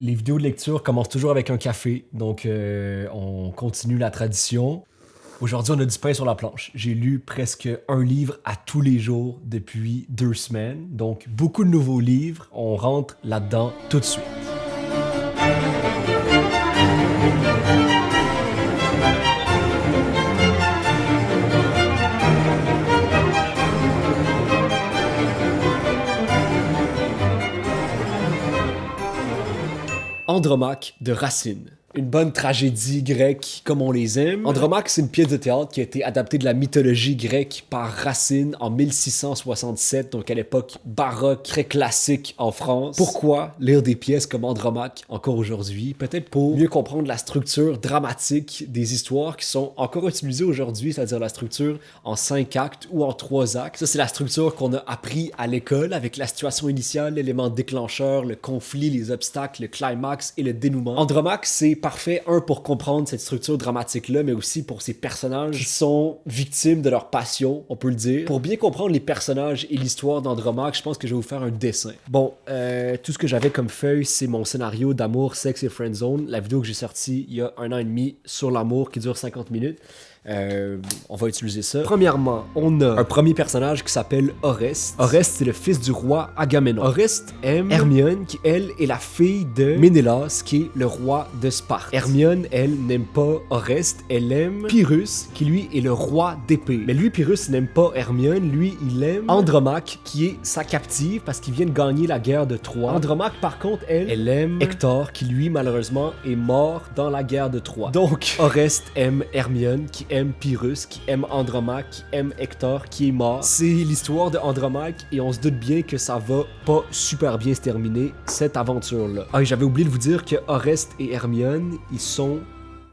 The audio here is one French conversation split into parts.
Les vidéos de lecture commencent toujours avec un café, donc on continue la tradition. Aujourd'hui, on a du pain sur la planche. J'ai lu presque un livre à tous les jours depuis 2 semaines, donc beaucoup de nouveaux livres. On rentre là-dedans tout de suite. Andromaque de Racine. Une bonne tragédie grecque comme on les aime. Andromaque, c'est une pièce de théâtre qui a été adaptée de la mythologie grecque par Racine en 1667, donc à l'époque baroque, très classique en France. Pourquoi lire des pièces comme Andromaque encore aujourd'hui? Peut-être pour mieux comprendre la structure dramatique des histoires qui sont encore utilisées aujourd'hui, c'est-à-dire la structure en 5 actes ou en 3 actes. Ça, c'est la structure qu'on a appris à l'école avec la situation initiale, l'élément déclencheur, le conflit, les obstacles, le climax et le dénouement. Andromaque, c'est parfait, pour comprendre cette structure dramatique-là, mais aussi pour ces personnages qui sont victimes de leur passion, on peut le dire. Pour bien comprendre les personnages et l'histoire d'Andromaque, je pense que je vais vous faire un dessin. Bon, tout ce que j'avais comme feuille, c'est mon scénario d'amour, sexe et friendzone, la vidéo que j'ai sortie il y a 1 an et demi sur l'amour qui dure 50 minutes. On va utiliser ça. Premièrement, on a un premier personnage qui s'appelle Oreste. Oreste, c'est le fils du roi Agamemnon. Oreste aime Hermione, qui elle est la fille de Ménélas, qui est le roi de Sparte. Hermione, elle, n'aime pas Oreste, elle aime Pyrrhus, qui lui est le roi d'épée. Mais lui, Pyrrhus, n'aime pas Hermione, lui, il aime Andromaque, qui est sa captive parce qu'il vient de gagner la guerre de Troie. Andromaque, par contre, elle aime Hector, qui lui, malheureusement, est mort dans la guerre de Troie. Donc, Oreste aime Hermione, qui aime Pyrrhus, qui aime Andromaque, qui aime Hector, qui est mort. C'est l'histoire de Andromaque et on se doute bien que ça va pas super bien se terminer, cette aventure-là. Ah, et j'avais oublié de vous dire que Oreste et Hermione, ils sont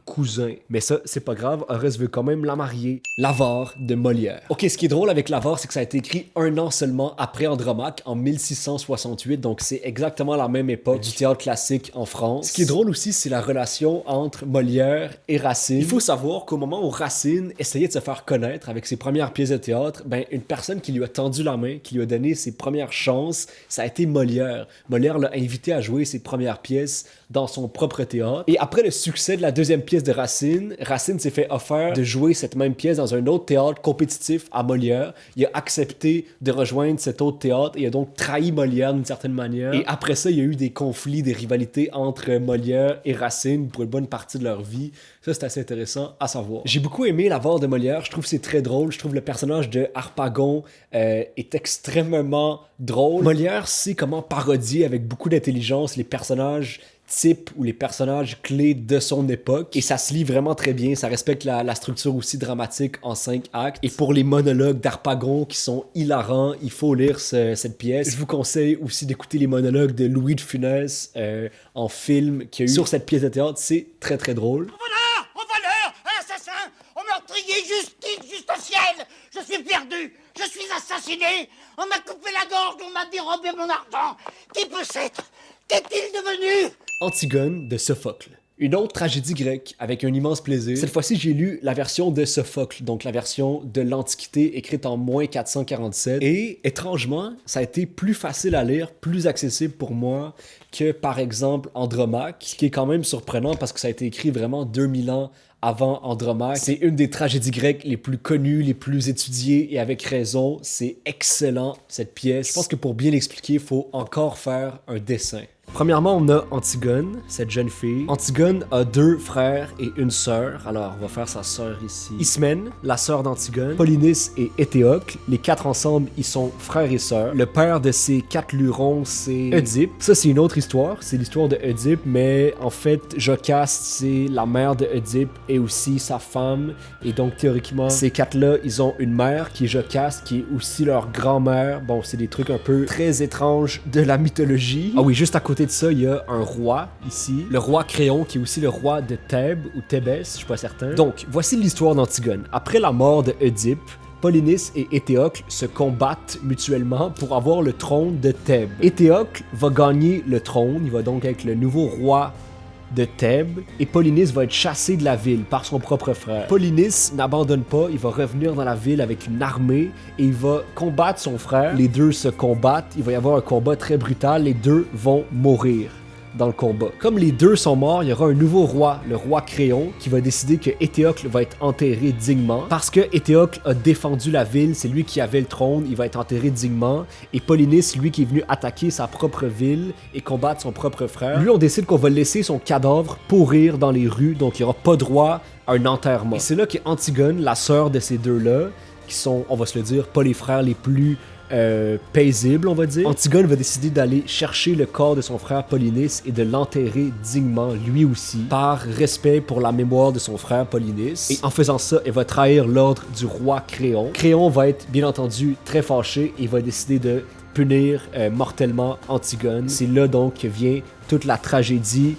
cousins. Mais ça, c'est pas grave, Oreste veut quand même la marier. L'Avare de Molière. Ok, ce qui est drôle avec l'Avare, c'est que ça a été écrit 1 an seulement après Andromaque, en 1668, donc c'est exactement la même époque du théâtre classique en France. Ce qui est drôle aussi, c'est la relation entre Molière et Racine. Il faut savoir qu'au moment où Racine essayait de se faire connaître avec ses premières pièces de théâtre, une personne qui lui a tendu la main, qui lui a donné ses premières chances, ça a été Molière. Molière l'a invité à jouer ses premières pièces dans son propre théâtre. Et après le succès de la deuxième pièce de Racine, Racine s'est fait offert de jouer cette même pièce dans un autre théâtre compétitif à Molière. Il a accepté de rejoindre cet autre théâtre et a donc trahi Molière d'une certaine manière. Et après ça, il y a eu des conflits, des rivalités entre Molière et Racine pour une bonne partie de leur vie. Ça, c'est assez intéressant à savoir. J'ai beaucoup aimé l'Avare de Molière. Je trouve que c'est très drôle. Je trouve le personnage de Harpagon est extrêmement drôle. Molière sait comment parodier avec beaucoup d'intelligence les personnages type ou les personnages clés de son époque et ça se lit vraiment très bien, ça respecte la structure aussi dramatique en 5 actes et pour les monologues d'Harpagon qui sont hilarants, il faut lire cette pièce. Je vous conseille aussi d'écouter les monologues de Louis de Funès en film qu'il y a eu sur cette pièce de théâtre, c'est très très drôle. Au voleur, à l'assassin, au meurtrier, justice, juste au ciel. Je suis perdu, je suis assassiné. On m'a coupé la gorge, on m'a dérobé mon argent. Qui peut s'être? Qu'est-il devenu? Antigone de Sophocle. Une autre tragédie grecque avec un immense plaisir. Cette fois-ci, j'ai lu la version de Sophocle, donc la version de l'Antiquité écrite en moins 447. Et étrangement, ça a été plus facile à lire, plus accessible pour moi que par exemple Andromaque, ce qui est quand même surprenant parce que ça a été écrit vraiment 2000 ans avant Andromaque. C'est une des tragédies grecques les plus connues, les plus étudiées et avec raison. C'est excellent cette pièce. Je pense que pour bien l'expliquer, il faut encore faire un dessin. Premièrement, on a Antigone, cette jeune fille. Antigone a 2 frères et une sœur. Alors, on va faire sa sœur ici. Ismène, la sœur d'Antigone, Polynice et Éthéocle. Les 4 ensemble, ils sont frères et sœurs. Le père de ces 4 lurons, c'est Oedipe. Ça, c'est une autre histoire. C'est l'histoire de Oedipe, mais en fait, Jocaste, c'est la mère de Oedipe et aussi sa femme. Et donc, théoriquement, ces 4-là, ils ont une mère qui est Jocaste, qui est aussi leur grand-mère. Bon, c'est des trucs un peu très étranges de la mythologie. Ah oui, juste à côté de ça, il y a un roi ici, le roi Créon qui est aussi le roi de Thèbes ou Thébès, je suis pas certain. Donc, voici l'histoire d'Antigone. Après la mort de Oedipe, Polynice et Éthéocle se combattent mutuellement pour avoir le trône de Thèbes. Éthéocle va gagner le trône, il va donc être le nouveau roi de Thèbes et Polynice va être chassé de la ville par son propre frère. Polynice n'abandonne pas, il va revenir dans la ville avec une armée et il va combattre son frère. Les deux se combattent, il va y avoir un combat très brutal, les deux vont mourir. dans le combat. Comme les deux sont morts, il y aura un nouveau roi, le roi Créon, qui va décider que Éthéocle va être enterré dignement. Parce que Éthéocle a défendu la ville, c'est lui qui avait le trône, il va être enterré dignement. Et Polynice, lui qui est venu attaquer sa propre ville et combattre son propre frère, lui on décide qu'on va laisser son cadavre pourrir dans les rues, donc il n'y aura pas droit à un enterrement. Et c'est là qu'Antigone, la sœur de ces deux-là, qui sont, on va se le dire, pas les frères les plus paisibles, on va dire. Antigone va décider d'aller chercher le corps de son frère Polynice et de l'enterrer dignement, lui aussi, par respect pour la mémoire de son frère Polynice. Et en faisant ça, elle va trahir l'ordre du roi Créon. Créon va être, bien entendu, très fâché et va décider de punir mortellement Antigone. C'est là donc que vient toute la tragédie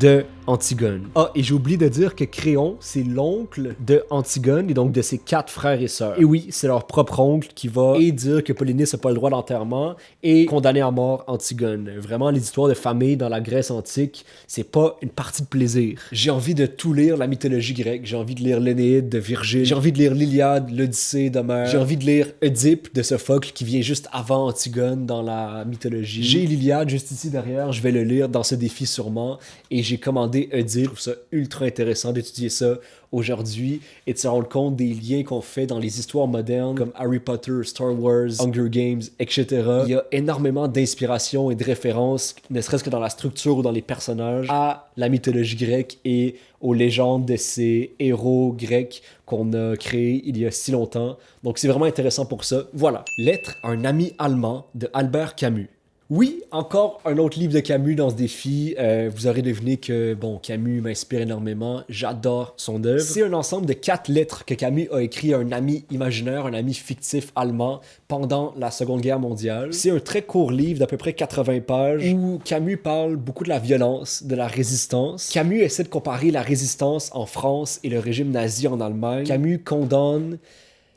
de Antigone. Ah, et j'ai oublié de dire que Créon, c'est l'oncle de Antigone et donc de ses 4 frères et sœurs. Et oui, c'est leur propre oncle qui va et dire que Polynice n'a pas le droit d'enterrement et condamner à mort Antigone. Vraiment, les histoires de famille dans la Grèce antique, c'est pas une partie de plaisir. J'ai envie de tout lire la mythologie grecque. J'ai envie de lire l'Énéide de Virgile. J'ai envie de lire l'Iliade, l'Odyssée d'Homère. J'ai envie de lire Oedipe de Sophocle qui vient juste avant Antigone dans la mythologie. J'ai l'Iliade juste ici derrière. Je vais le lire dans ce défi sûrement. Et j'ai commandé Oedipe. Je trouve ça ultra intéressant d'étudier ça aujourd'hui et de se rendre compte des liens qu'on fait dans les histoires modernes comme Harry Potter, Star Wars, Hunger Games, etc. Il y a énormément d'inspiration et de références, ne serait-ce que dans la structure ou dans les personnages, à la mythologie grecque et aux légendes de ces héros grecs qu'on a créés il y a si longtemps. Donc c'est vraiment intéressant pour ça. Voilà. Lettre à un ami allemand de Albert Camus. Oui, encore un autre livre de Camus dans ce défi. Vous aurez deviné que, bon, Camus m'inspire énormément. J'adore son œuvre. C'est un ensemble de 4 lettres que Camus a écrit à un ami imaginaire, un ami fictif allemand pendant la Seconde Guerre mondiale. C'est un très court livre d'à peu près 80 pages où Camus parle beaucoup de la violence, de la résistance. Camus essaie de comparer la résistance en France et le régime nazi en Allemagne. Camus condamne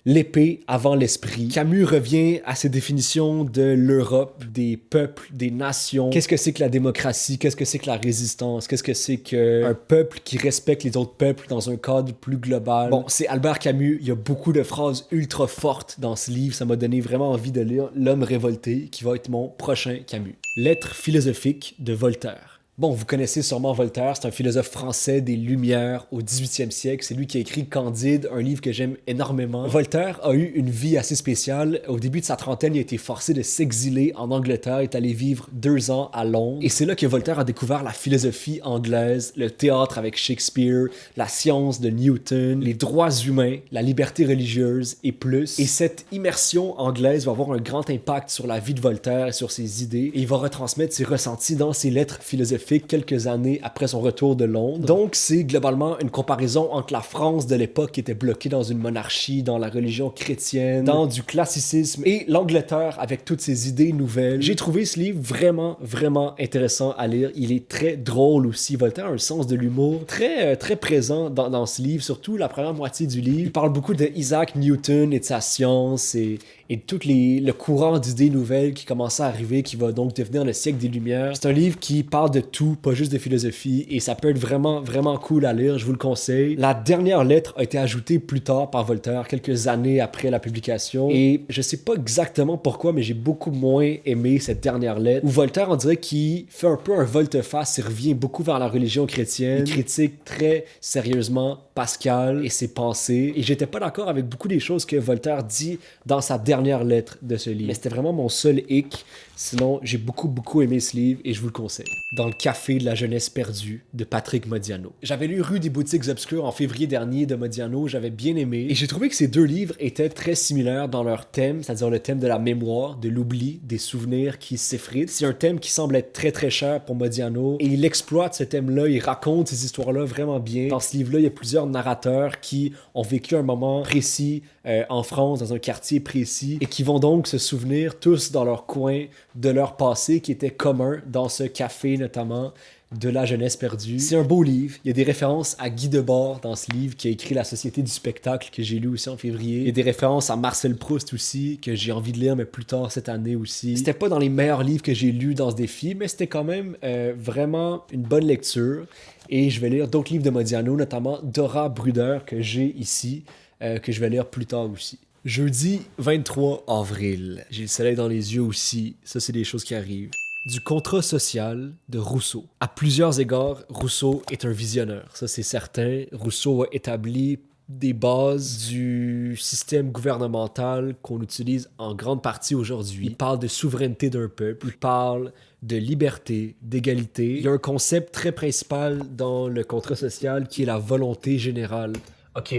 l'épée avant l'esprit. Camus revient à ses définitions de l'Europe, des peuples, des nations. Qu'est-ce que c'est que la démocratie? Qu'est-ce que c'est que la résistance? Qu'est-ce que c'est qu'un peuple qui respecte les autres peuples dans un cadre plus global? Bon, c'est Albert Camus. Il y a beaucoup de phrases ultra fortes dans ce livre. Ça m'a donné vraiment envie de lire L'Homme révolté, qui va être mon prochain Camus. Lettre philosophique de Voltaire. Bon, vous connaissez sûrement Voltaire, c'est un philosophe français des Lumières au 18e siècle. C'est lui qui a écrit Candide, un livre que j'aime énormément. Voltaire a eu une vie assez spéciale. Au début de sa trentaine, il a été forcé de s'exiler en Angleterre. Il est allé vivre 2 ans à Londres. Et c'est là que Voltaire a découvert la philosophie anglaise, le théâtre avec Shakespeare, la science de Newton, les droits humains, la liberté religieuse et plus. Et cette immersion anglaise va avoir un grand impact sur la vie de Voltaire et sur ses idées. Et il va retransmettre ses ressentis dans ses lettres philosophiques quelques années après son retour de Londres. Donc, c'est globalement une comparaison entre la France de l'époque qui était bloquée dans une monarchie, dans la religion chrétienne, dans du classicisme, et l'Angleterre avec toutes ses idées nouvelles. J'ai trouvé ce livre vraiment, vraiment intéressant à lire. Il est très drôle aussi. Voltaire a un sens de l'humour très, très présent dans ce livre, surtout la première moitié du livre. Il parle beaucoup de Isaac Newton et de sa science et tout le courant d'idées nouvelles qui commence à arriver, qui va donc devenir le siècle des Lumières. C'est un livre qui parle de tout, pas juste de philosophie, et ça peut être vraiment, vraiment cool à lire, je vous le conseille. La dernière lettre a été ajoutée plus tard par Voltaire, quelques années après la publication, et je sais pas exactement pourquoi, mais j'ai beaucoup moins aimé cette dernière lettre, où Voltaire, on dirait qu'il fait un peu un volte-face, il revient beaucoup vers la religion chrétienne, il critique très sérieusement Pascal et ses pensées, et j'étais pas d'accord avec beaucoup des choses que Voltaire dit dans sa dernière lettre de ce livre. Mais c'était vraiment mon seul hic. Sinon, j'ai beaucoup, beaucoup aimé ce livre et je vous le conseille. Dans le café de la jeunesse perdue de Patrick Modiano. J'avais lu Rue des boutiques obscures en février dernier de Modiano, j'avais bien aimé. Et j'ai trouvé que ces 2 livres étaient très similaires dans leur thème, c'est-à-dire le thème de la mémoire, de l'oubli, des souvenirs qui s'effritent. C'est un thème qui semble être très, très cher pour Modiano. Et il exploite ce thème-là, il raconte ces histoires-là vraiment bien. Dans ce livre-là, il y a plusieurs narrateurs qui ont vécu un moment précis en France, dans un quartier précis, et qui vont donc se souvenir tous dans leur coin de leur passé qui était commun dans ce café notamment de la jeunesse perdue. C'est un beau livre. Il y a des références à Guy Debord dans ce livre qui a écrit La Société du spectacle que j'ai lu aussi en février. Il y a des références à Marcel Proust aussi que j'ai envie de lire mais plus tard cette année aussi. C'était pas dans les meilleurs livres que j'ai lus dans ce défi mais c'était quand même vraiment une bonne lecture et je vais lire d'autres livres de Modiano, notamment Dora Bruder que j'ai ici que je vais lire plus tard aussi. Jeudi 23 avril. J'ai le soleil dans les yeux aussi. Ça, c'est des choses qui arrivent. du contrat social de Rousseau. À plusieurs égards, Rousseau est un visionnaire, ça c'est certain. Rousseau a établi des bases du système gouvernemental qu'on utilise en grande partie aujourd'hui. Il parle de souveraineté d'un peuple, il parle de liberté, d'égalité. Il y a un concept très principal dans le contrat social qui est la volonté générale. OK,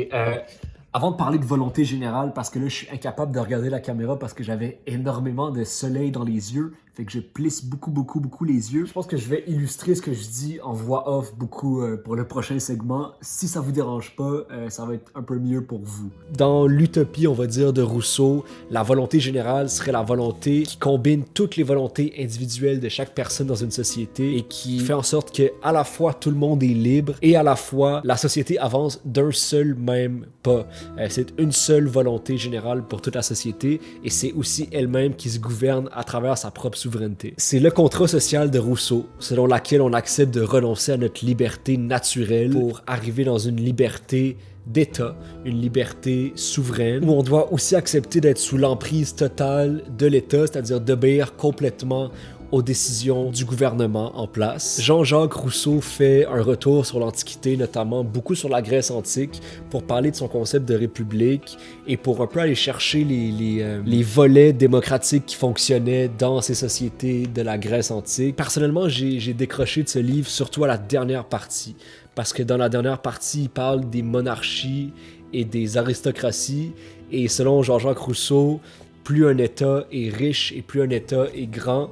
avant de parler de volonté générale, parce que là, je suis incapable de regarder la caméra parce que j'avais énormément de soleil dans les yeux, fait que je plisse beaucoup les yeux. Je pense que je vais illustrer ce que je dis en voix off beaucoup pour le prochain segment. Si ça vous dérange pas, ça va être un peu mieux pour vous. Dans l'utopie, on va dire, de Rousseau, la volonté générale serait la volonté qui combine toutes les volontés individuelles de chaque personne dans une société et qui fait en sorte que à la fois tout le monde est libre et à la fois la société avance d'un seul même pas. C'est une seule volonté générale pour toute la société et c'est aussi elle-même qui se gouverne à travers sa propre souveraineté. C'est le contrat social de Rousseau, selon laquelle on accepte de renoncer à notre liberté naturelle pour arriver dans une liberté d'État, une liberté souveraine, où on doit aussi accepter d'être sous l'emprise totale de l'État, c'est-à-dire d'obéir complètement aux décisions du gouvernement en place. Jean-Jacques Rousseau fait un retour sur l'Antiquité, notamment beaucoup sur la Grèce antique, pour parler de son concept de république et pour un peu aller chercher les volets démocratiques qui fonctionnaient dans ces sociétés de la Grèce antique. Personnellement, j'ai décroché de ce livre, surtout à la dernière partie, parce que dans la dernière partie, il parle des monarchies et des aristocraties, et selon Jean-Jacques Rousseau, plus un État est riche et plus un État est grand,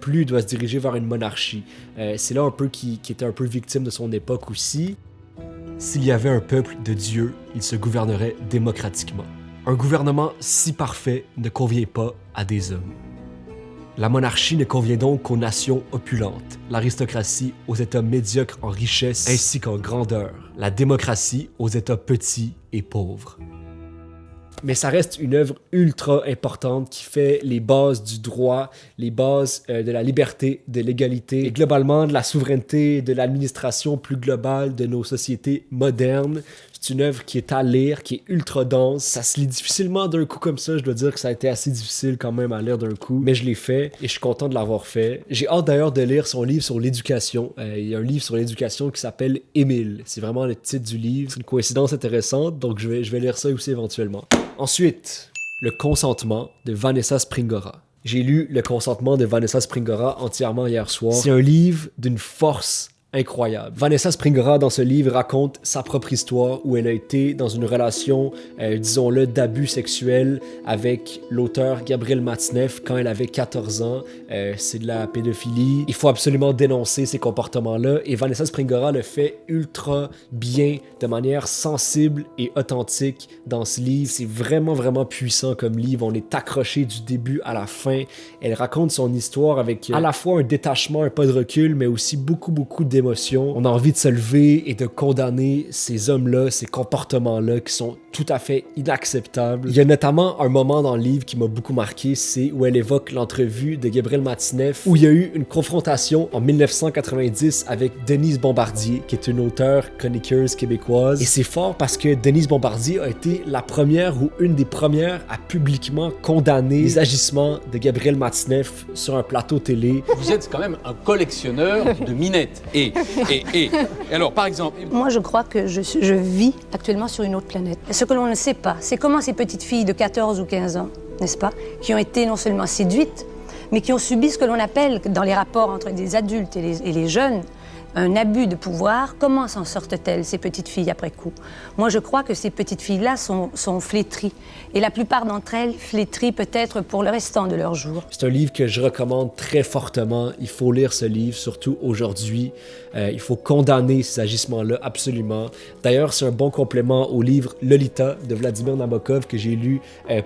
plus il doit se diriger vers une monarchie. C'est là un peu qui était un peu victime de son époque aussi. S'il y avait un peuple de Dieu, il se gouvernerait démocratiquement. Un gouvernement si parfait ne convient pas à des hommes. La monarchie ne convient donc qu'aux nations opulentes, l'aristocratie aux États médiocres en richesse ainsi qu'en grandeur, la démocratie aux États petits et pauvres. Mais ça reste une œuvre ultra importante qui fait les bases du droit, les bases de la liberté, de l'égalité et globalement de la souveraineté, de l'administration plus globale de nos sociétés modernes. C'est une œuvre qui est à lire, qui est ultra dense. Ça se lit difficilement d'un coup comme ça. Je dois dire que ça a été assez difficile quand même à lire d'un coup. Mais je l'ai fait et je suis content de l'avoir fait. J'ai hâte d'ailleurs de lire son livre sur l'éducation. Il y a un livre sur l'éducation qui s'appelle Émile. C'est vraiment le titre du livre. C'est une coïncidence intéressante, donc je vais lire ça aussi éventuellement. Ensuite, Le consentement de Vanessa Springora. J'ai lu Le consentement de Vanessa Springora entièrement hier soir. C'est un livre d'une force incroyable. Vanessa Springora, dans ce livre, raconte sa propre histoire où elle a été dans une relation, disons-le, d'abus sexuel avec l'auteur Gabriel Matzneff quand elle avait 14 ans. C'est de la pédophilie. Il faut absolument dénoncer ces comportements-là et Vanessa Springora le fait ultra bien, de manière sensible et authentique dans ce livre. C'est vraiment puissant comme livre. On est accroché du début à la fin. Elle raconte son histoire avec à la fois un détachement, un pas de recul, mais aussi beaucoup d'émotions. On a envie de se lever et de condamner ces hommes-là, ces comportements-là qui sont tout à fait inacceptables. Il y a notamment un moment dans le livre qui m'a beaucoup marqué, c'est où elle évoque l'entrevue de Gabriel Matzneff, où il y a eu une confrontation en 1990 avec Denise Bombardier, qui est une auteure chroniqueuse québécoise. Et c'est fort parce que Denise Bombardier a été la première ou une des premières à publiquement condamner les agissements de Gabriel Matzneff sur un plateau télé. Vous êtes quand même un collectionneur de minettes. Et alors, par exemple... Moi, je crois que je vis actuellement sur une autre planète. Ce que l'on ne sait pas, c'est comment ces petites filles de 14 ou 15 ans, n'est-ce pas, qui ont été non seulement séduites, mais qui ont subi ce que l'on appelle, dans les rapports entre des adultes et les jeunes, un abus de pouvoir. Comment s'en sortent-elles, ces petites filles, après coup? Moi, je crois que ces petites filles-là sont flétries. Et la plupart d'entre elles flétries peut-être pour le restant de leur jour. C'est un livre que je recommande très fortement. Il faut lire ce livre, surtout aujourd'hui. Il faut condamner ces agissements-là, absolument. D'ailleurs, c'est un bon complément au livre Lolita de Vladimir Nabokov que j'ai lu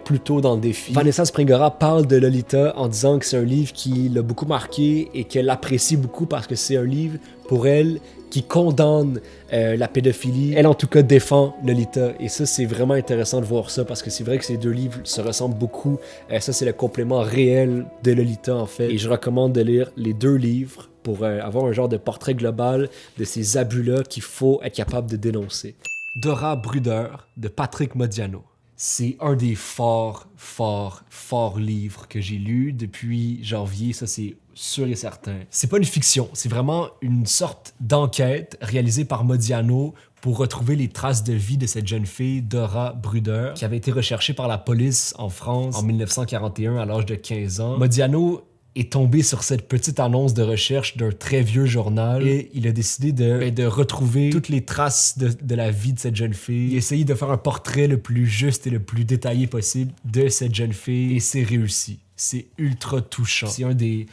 plus tôt dans le défi. Vanessa Springora parle de Lolita en disant que c'est un livre qui l'a beaucoup marqué et qu'elle apprécie beaucoup parce que c'est un livre pour elle qui condamne la pédophilie. Elle, en tout cas, défend Lolita. Et ça, c'est vraiment intéressant de voir ça parce que c'est vrai que ces deux livres se ressemblent beaucoup. Ça, c'est le complément réel de Lolita, en fait. Et je recommande de lire les deux livres pour avoir un genre de portrait global de ces abus-là qu'il faut être capable de dénoncer. Dora Bruder de Patrick Modiano. C'est un des forts livres que j'ai lu depuis janvier, ça c'est sûr et certain. C'est pas une fiction, c'est vraiment une sorte d'enquête réalisée par Modiano pour retrouver les traces de vie de cette jeune fille, Dora Bruder, qui avait été recherchée par la police en France en 1941 à l'âge de 15 ans. Modiano est tombé sur cette petite annonce de recherche d'un très vieux journal et il a décidé de retrouver toutes les traces de la vie de cette jeune fille et essayer de faire un portrait le plus juste et le plus détaillé possible de cette jeune fille et c'est réussi. C'est ultra touchant. C'est un des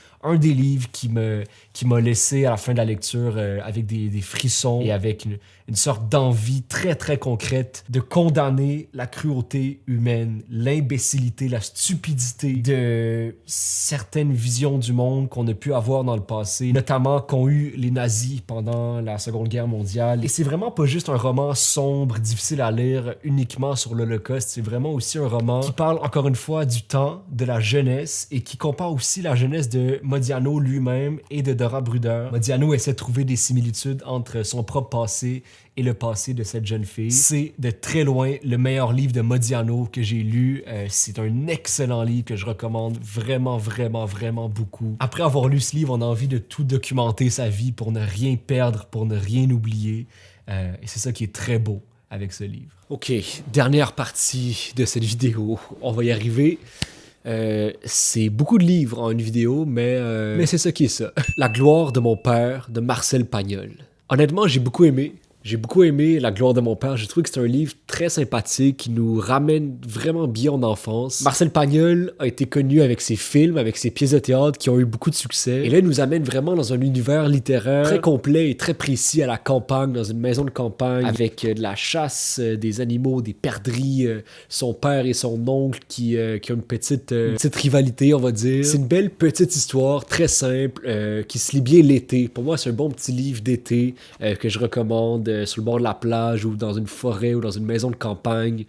livres qui m'a laissé à la fin de la lecture avec des frissons et avec une sorte d'envie très très concrète de condamner la cruauté humaine, l'imbécilité, la stupidité de certaines visions du monde qu'on a pu avoir dans le passé, notamment qu'ont eu les nazis pendant la Seconde Guerre mondiale. Et c'est vraiment pas juste un roman sombre, difficile à lire uniquement sur l'Holocauste, c'est vraiment aussi un roman qui parle encore une fois du temps, de la jeunesse et qui compare aussi la jeunesse de Modiano lui-même et de Dora Bruder. Modiano essaie de trouver des similitudes entre son propre passé et le passé de cette jeune fille. C'est de très loin le meilleur livre de Modiano que j'ai lu. C'est un excellent livre que je recommande vraiment beaucoup. Après avoir lu ce livre, on a envie de tout documenter sa vie pour ne rien perdre, pour ne rien oublier. Et c'est ça qui est très beau avec ce livre. Ok, dernière partie de cette vidéo. On va y arriver. C'est beaucoup de livres en une vidéo, mais c'est ça qui est ça. La gloire de mon père, de Marcel Pagnol. Honnêtement, j'ai beaucoup aimé. J'ai beaucoup aimé La gloire de mon père. Je trouve que c'est un livre très sympathique qui nous ramène vraiment bien en enfance. Marcel Pagnol a été connu avec ses films, avec ses pièces de théâtre qui ont eu beaucoup de succès. Et là, il nous amène vraiment dans un univers littéraire très complet et très précis à la campagne, dans une maison de campagne, avec de la chasse, des animaux, des perdrix, son père et son oncle qui ont une petite rivalité, on va dire. C'est une belle petite histoire, très simple, qui se lit bien l'été. Pour moi, c'est un bon petit livre d'été que je recommande. Sur le bord de la plage ou dans une forêt ou dans une maison de campagne.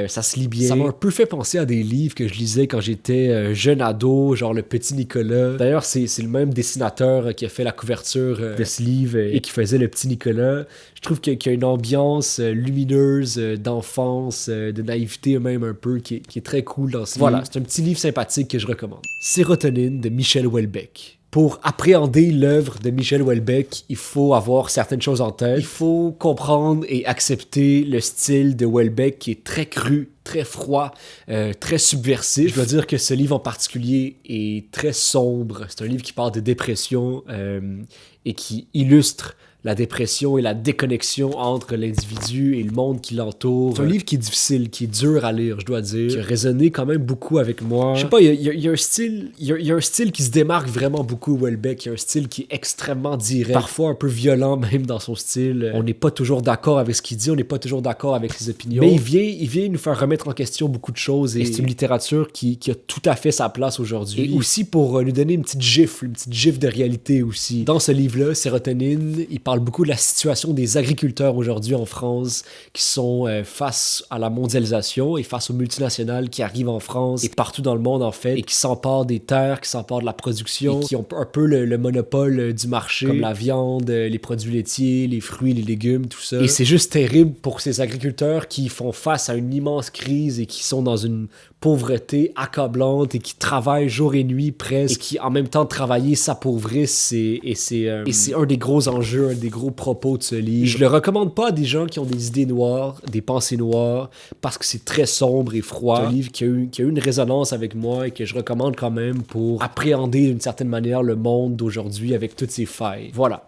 Ça se lit bien. Ça m'a un peu fait penser à des livres que je lisais quand j'étais jeune ado, genre Le Petit Nicolas. D'ailleurs, c'est le même dessinateur qui a fait la couverture de ce livre et qui faisait Le Petit Nicolas. Je trouve qu'il y a une ambiance lumineuse d'enfance, de naïveté même un peu, qui est très cool dans ce livre. Voilà, c'est un petit livre sympathique que je recommande. Sérotonine de Michel Houellebecq. Pour appréhender l'œuvre de Michel Houellebecq, il faut avoir certaines choses en tête. Il faut comprendre et accepter le style de Houellebecq qui est très cru, très froid, très subversif. Je dois dire que ce livre en particulier est très sombre. C'est un livre qui parle de dépression et qui illustre la dépression et la déconnexion entre l'individu et le monde qui l'entoure. C'est un livre qui est difficile, qui est dur à lire, je dois dire, qui a résonné quand même beaucoup avec moi. Je sais pas, il y a un style qui se démarque vraiment beaucoup, Houellebecq. Il y a un style qui est extrêmement direct, parfois un peu violent même dans son style. On n'est pas toujours d'accord avec ce qu'il dit, on n'est pas toujours d'accord avec ses opinions. Mais il vient nous faire remettre en question beaucoup de choses et c'est une littérature qui a tout à fait sa place aujourd'hui. Et aussi pour nous donner une petite gifle de réalité aussi. Dans ce livre-là, Sérotonine, il parle beaucoup de la situation des agriculteurs aujourd'hui en France qui sont face à la mondialisation et face aux multinationales qui arrivent en France et partout dans le monde en fait et qui s'emparent des terres, qui s'emparent de la production et qui ont un peu le monopole du marché comme la viande, les produits laitiers, les fruits, les légumes, tout ça. Et c'est juste terrible pour ces agriculteurs qui font face à une immense crise et qui sont dans une pauvreté accablante et qui travaillent jour et nuit presque et qui en même temps de travailler s'appauvrissent et c'est un des gros enjeux, un des gros propos de ce livre. Je le recommande pas à des gens qui ont des idées noires, des pensées noires parce que c'est très sombre et froid. C'est un livre qui a eu une résonance avec moi et que je recommande quand même pour appréhender d'une certaine manière le monde d'aujourd'hui avec toutes ses failles. Voilà.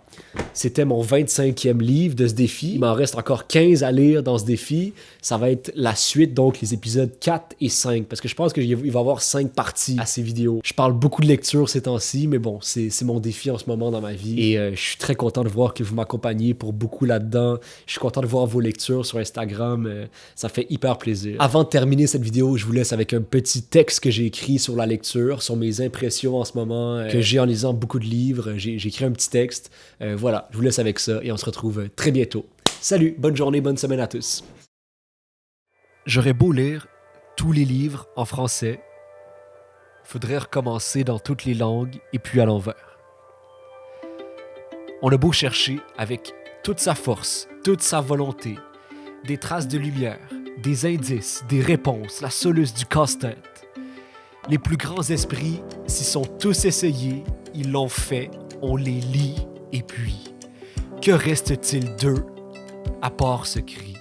C'était mon 25e livre de ce défi. Il m'en reste encore 15 à lire dans ce défi. Ça va être la suite, donc les épisodes 4 et 5. Parce que je pense qu'il va y avoir 5 parties à ces vidéos. Je parle beaucoup de lecture ces temps-ci, mais bon, c'est mon défi en ce moment dans ma vie. Et je suis très content de voir que vous m'accompagnez pour beaucoup là-dedans. Je suis content de voir vos lectures sur Instagram. Ça fait hyper plaisir. Avant de terminer cette vidéo, je vous laisse avec un petit texte que j'ai écrit sur la lecture, sur mes impressions en ce moment, que j'ai en lisant beaucoup de livres. J'ai écrit un petit texte. Voilà, je vous laisse avec ça et on se retrouve très bientôt. Salut, bonne journée, bonne semaine à tous. J'aurais beau lire tous les livres en français, faudrait recommencer dans toutes les langues et puis à l'envers. On a beau chercher avec toute sa force, toute sa volonté, des traces de lumière, des indices, des réponses, la soluce du casse-tête. Les plus grands esprits s'y sont tous essayés, ils l'ont fait, on les lit, et puis, que reste-t-il d'eux à part ce cri?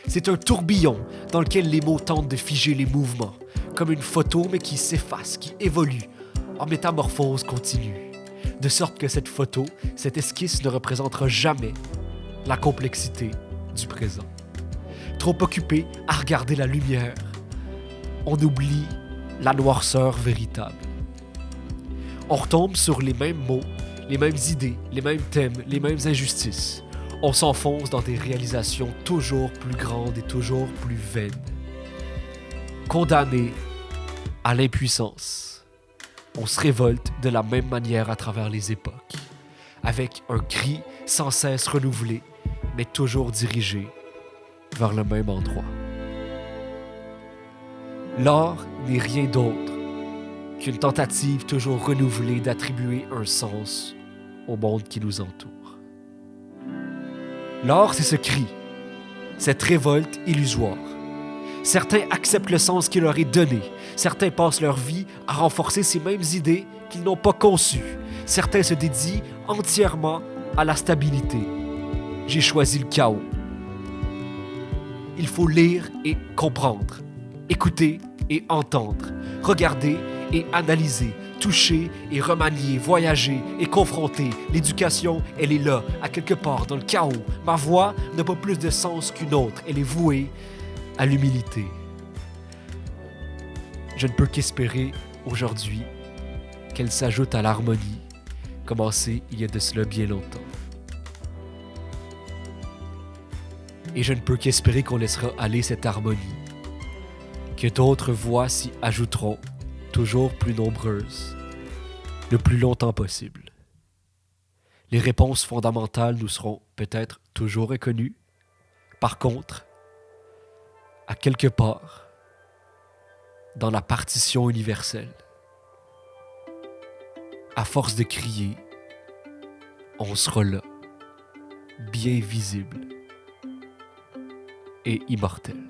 C'est un tourbillon dans lequel les mots tentent de figer les mouvements, comme une photo mais qui s'efface, qui évolue, en métamorphose continue. De sorte que cette photo, cette esquisse ne représentera jamais la complexité du présent. Trop occupé à regarder la lumière, on oublie la noirceur véritable. On retombe sur les mêmes mots, les mêmes idées, les mêmes thèmes, les mêmes injustices. On s'enfonce dans des réalisations toujours plus grandes et toujours plus vaines. Condamné à l'impuissance, on se révolte de la même manière à travers les époques, avec un cri sans cesse renouvelé, mais toujours dirigé vers le même endroit. L'art n'est rien d'autre qu'une tentative toujours renouvelée d'attribuer un sens au monde qui nous entoure. L'art, c'est ce cri, cette révolte illusoire. Certains acceptent le sens qui leur est donné. Certains passent leur vie à renforcer ces mêmes idées qu'ils n'ont pas conçues. Certains se dédient entièrement à la stabilité. J'ai choisi le chaos. Il faut lire et comprendre, écouter et entendre, regarder et analyser, toucher et remanier, voyager et confronter. L'éducation, elle est là, à quelque part dans le chaos. Ma voix n'a pas plus de sens qu'une autre. Elle est vouée à l'humilité. Je ne peux qu'espérer aujourd'hui qu'elle s'ajoute à l'harmonie commencée il y a de cela bien longtemps. Et je ne peux qu'espérer qu'on laissera aller cette harmonie, que d'autres voix s'y ajouteront, toujours plus nombreuses, le plus longtemps possible. Les réponses fondamentales nous seront peut-être toujours inconnues. Par contre, à quelque part, dans la partition universelle, à force de crier, on sera là, bien visible et immortel.